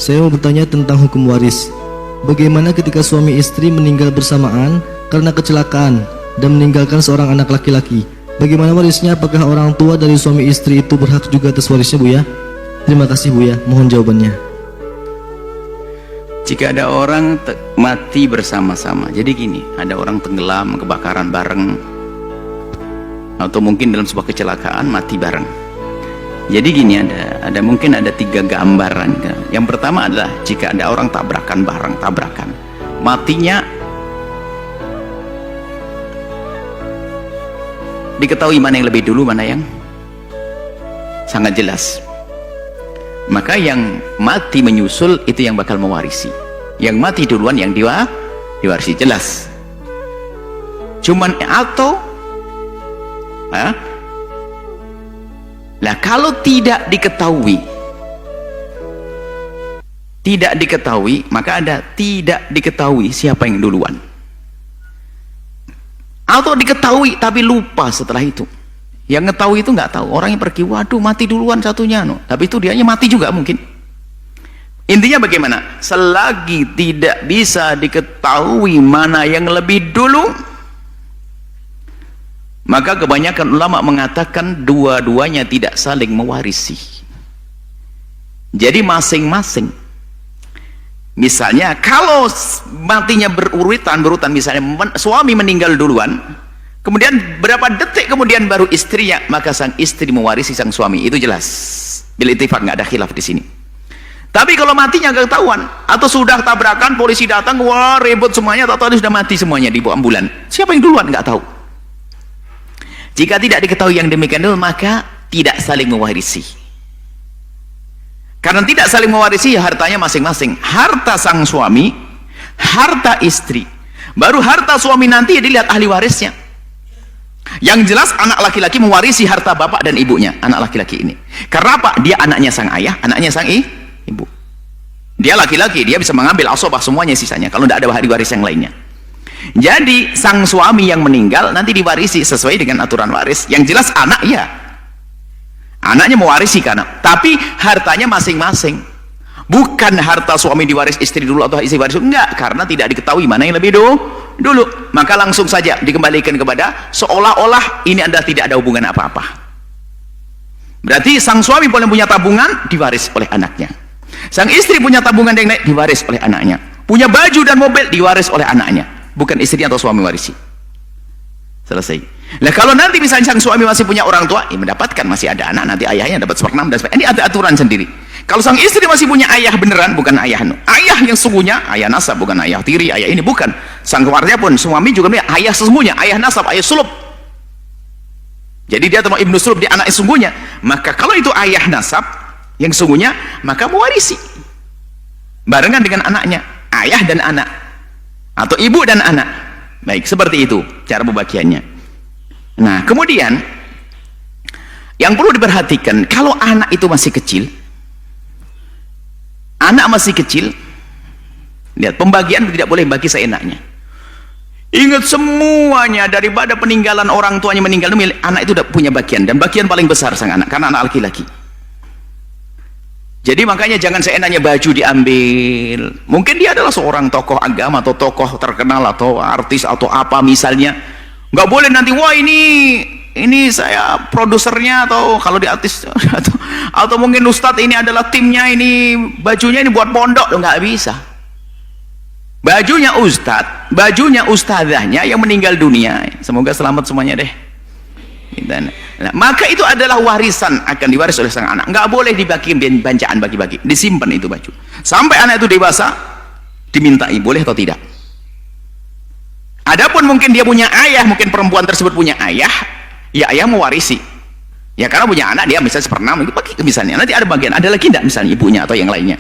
Saya mau bertanya tentang hukum waris. Bagaimana ketika suami istri meninggal bersamaan karena kecelakaan dan meninggalkan seorang anak laki-laki? Bagaimana warisnya? Apakah orang tua dari suami istri itu berhak juga atas warisnya, Bu ya? Terima kasih, Bu ya. Mohon jawabannya. Jika ada orang mati bersama-sama, jadi gini, ada orang tenggelam, kebakaran bareng, atau mungkin dalam sebuah kecelakaan mati bareng. Jadi gini, mungkin ada 3 gambaran. Yang pertama adalah jika ada orang tabrakan bareng, matinya diketahui mana yang lebih dulu, mana yang sangat jelas. Maka yang mati menyusul itu yang bakal mewarisi. Yang mati duluan yang diwarisi, jelas. Cuman atau nah, kalau tidak diketahui, maka ada tidak diketahui siapa yang duluan. Atau diketahui tapi lupa setelah itu. Yang ngetahui itu nggak tahu, orang yang pergi, waduh mati duluan satunya, tapi itu dianya mati juga mungkin. Intinya bagaimana? Selagi tidak bisa diketahui mana yang lebih dulu, maka kebanyakan ulama mengatakan dua-duanya tidak saling mewarisi. Jadi masing-masing. Misalnya kalau matinya berurutan, misalnya suami meninggal duluan, kemudian berapa detik kemudian baru istrinya, maka sang istri mewarisi sang suami. Itu jelas. Bil ittifaq, nggak ada khilaf di sini. Tapi kalau matinya nggak ketahuan, atau sudah tabrakan, polisi datang, wah ribut semuanya, atau sudah mati semuanya di ambulan, siapa yang duluan nggak tahu. Jika tidak diketahui yang demikian dulu, maka tidak saling mewarisi. Karena tidak saling mewarisi, ya hartanya masing-masing. Harta sang suami, harta istri. Baru harta suami nanti ya dilihat ahli warisnya. Yang jelas anak laki-laki mewarisi harta bapak dan ibunya, anak laki-laki ini. Karena apa? Dia anaknya sang ayah, anaknya sang ibu. Dia laki-laki, dia bisa mengambil asobah semuanya sisanya, kalau tidak ada ahli waris yang lainnya. Jadi sang suami yang meninggal nanti diwarisi sesuai dengan aturan waris. Yang jelas anak ya, anaknya mewarisi karena, tapi hartanya masing-masing. Bukan harta suami diwaris istri dulu atau istri waris, enggak, karena tidak diketahui mana yang lebih dulu. Maka langsung saja dikembalikan kepada seolah-olah ini adalah tidak ada hubungan apa-apa. Berarti sang suami boleh punya tabungan, diwaris oleh anaknya. Sang istri punya tabungan yang naik, diwaris oleh anaknya. Punya baju dan mobil, diwaris oleh anaknya. Bukan istri atau suami warisi. Selesai. Nah kalau nanti misalnya sang suami masih punya orang tua, ya mendapatkan, masih ada anak, nanti ayahnya dapat 1/6 dan sebagainya. Ini ada aturan sendiri. Kalau sang istri masih punya ayah beneran, bukan ayah ayah yang sesungguhnya, ayah nasab, bukan ayah tiri, ayah ini bukan. Sang keluarga pun suami juga punya ayah sesungguhnya, ayah nasab, ayah sulub. Jadi dia termasuk ibnu sulub, dia anak sesungguhnya. Maka kalau itu ayah nasab yang sesungguhnya, maka mewarisi barengan dengan anaknya, ayah dan anak, atau ibu dan anak. Baik, seperti itu cara pembagiannya. Nah kemudian yang perlu diperhatikan, kalau anak itu masih kecil, lihat pembagian tidak boleh bagi seenaknya. Ingat semuanya, daripada peninggalan orang tuanya meninggal, anak itu udah punya bagian, dan bagian paling besar sang anak, karena anak laki-laki. Jadi makanya jangan seenaknya baju diambil. Mungkin dia adalah seorang tokoh agama atau tokoh terkenal atau artis atau apa misalnya, nggak boleh nanti, wah ini saya produsernya, atau kalau di artis atau mungkin ustadz ini adalah timnya, ini bajunya ini buat pondok, nggak bisa. Bajunya ustadz, bajunya ustadzahnya yang meninggal dunia, semoga selamat semuanya deh. Nah, maka itu adalah warisan, akan diwaris oleh sang anak. Nggak boleh dibagi bancaan, bagi-bagi, disimpan itu baju sampai anak itu dewasa, dimintai boleh atau tidak. Adapun mungkin dia punya ayah, mungkin perempuan tersebut punya ayah, ya ayah mewarisi ya, karena punya anak, dia misalnya 1/6 itu bagi misalnya, nanti ada bagian, ada lagi tidak misalnya ibunya atau yang lainnya.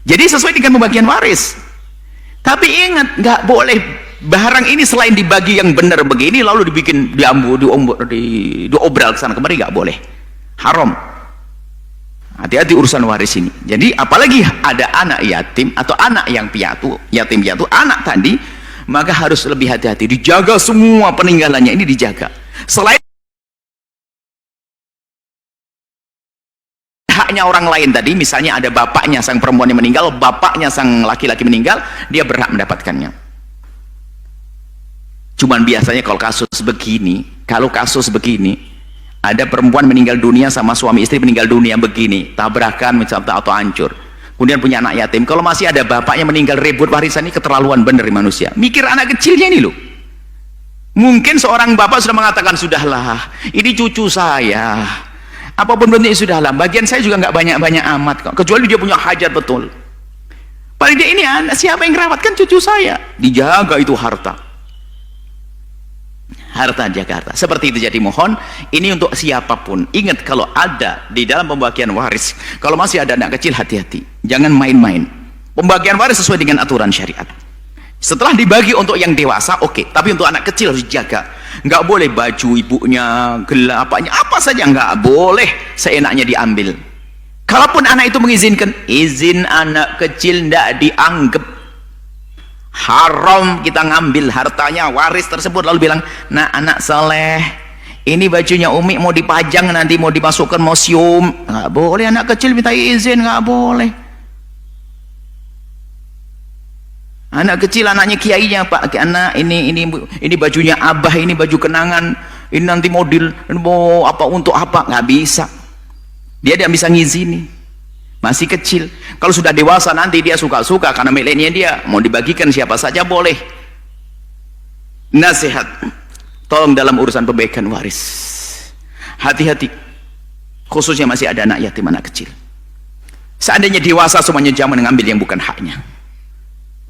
Jadi sesuai dengan pembagian waris. Tapi ingat, nggak boleh barang ini selain dibagi yang benar begini lalu dibikin diobral ke sana kemari, nggak boleh, haram. Hati-hati urusan waris ini. Jadi apalagi ada anak yatim atau anak yang piatu, yatim piatu, anak tadi, maka harus lebih hati-hati, dijaga semua peninggalannya ini, dijaga. Selain haknya haknya orang lain tadi, misalnya ada bapaknya sang perempuan yang meninggal, bapaknya sang laki-laki meninggal, dia berhak mendapatkannya. Cuman biasanya kalau kasus begini, ada perempuan meninggal dunia sama suami istri meninggal dunia begini, tabrakan misalnya atau hancur, kemudian punya anak yatim, kalau masih ada bapaknya meninggal rebut warisan, ini keterlaluan bener manusia. Mikir anak kecilnya ini loh. Mungkin seorang bapak sudah mengatakan, sudahlah, ini cucu saya, apapun bentuknya sudahlah, bagian saya juga nggak banyak-banyak amat kok, kecuali dia punya hajat betul. Paling dia ini anak, siapa yang merawatkan cucu saya? Dijaga itu harta jaga harta. Seperti itu. Jadi mohon, ini untuk siapapun, ingat kalau ada di dalam pembagian waris, kalau masih ada anak kecil, hati-hati, jangan main-main. Pembagian waris sesuai dengan aturan syariat. Setelah dibagi untuk yang dewasa, oke, tapi untuk anak kecil harus dijaga. Nggak boleh baju ibunya, gelang apanya, apa saja nggak boleh seenaknya diambil. Kalaupun anak itu mengizinkan, izin anak kecil nggak dianggap haram kita ngambil hartanya waris tersebut, lalu bilang, nah anak soleh, ini bajunya Umi mau dipajang nanti, mau dimasukkan museum, nggak boleh anak kecil minta izin, nggak boleh. Anak kecil, anaknya kiainya, Pak, anak ini bajunya abah, ini baju kenangan, ini nanti model mau apa untuk apa, nggak bisa. Dia tidak bisa ngizini, masih kecil. Kalau sudah dewasa nanti dia suka-suka karena miliknya dia, mau dibagikan siapa saja boleh. Nasihat, tolong dalam urusan pembagian waris hati-hati, khususnya masih ada anak yatim, anak kecil. Seandainya dewasa semuanya, jangan mengambil yang bukan haknya.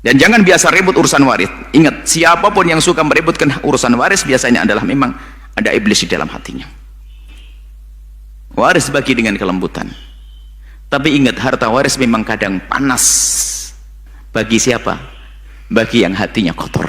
Dan jangan biasa ribut urusan waris. Ingat, siapapun yang suka meributkan urusan waris biasanya adalah memang ada iblis di dalam hatinya. Waris bagi dengan kelembutan. Tapi ingat, harta waris memang kadang panas. Bagi siapa? Bagi yang hatinya kotor.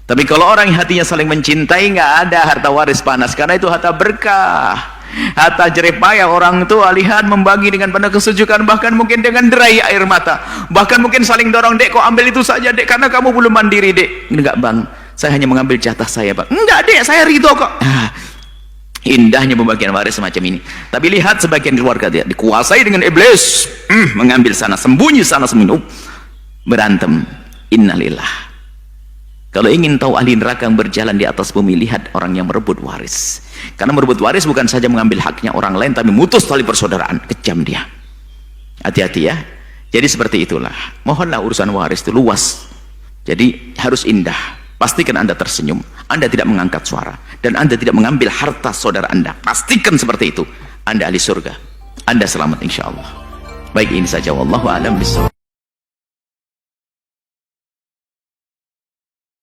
Tapi kalau orang yang hatinya saling mencintai, nggak ada harta waris panas, karena itu harta berkah. Harta jerih payah orang tua, lihat membagi dengan penuh kesejukan, bahkan mungkin dengan derai air mata, bahkan mungkin saling dorong, dek kau ambil itu saja dek, karena kamu belum mandiri dek. Enggak bang, saya hanya mengambil jatah saya bang. Enggak dek, saya ridho kok. Indahnya pembagian waris semacam ini. Tapi lihat sebagian keluarga dia dikuasai dengan iblis, mengambil sana sembunyi, sana sembunyi, berantem. Innalillah. Kalau ingin tahu ahli neraka yang berjalan di atas bumi, lihat orang yang merebut waris. Karena merebut waris bukan saja mengambil haknya orang lain, tapi mutus tali persaudaraan. Kejam dia. Hati-hati ya. Jadi seperti itulah. Mohonlah urusan waris itu luas. Jadi harus indah. Pastikan Anda tersenyum, Anda tidak mengangkat suara, dan Anda tidak mengambil harta saudara Anda. Pastikan seperti itu. Anda ahli surga, Anda selamat insya Allah. Baik, ini saja, wallahu a'lam bishawab.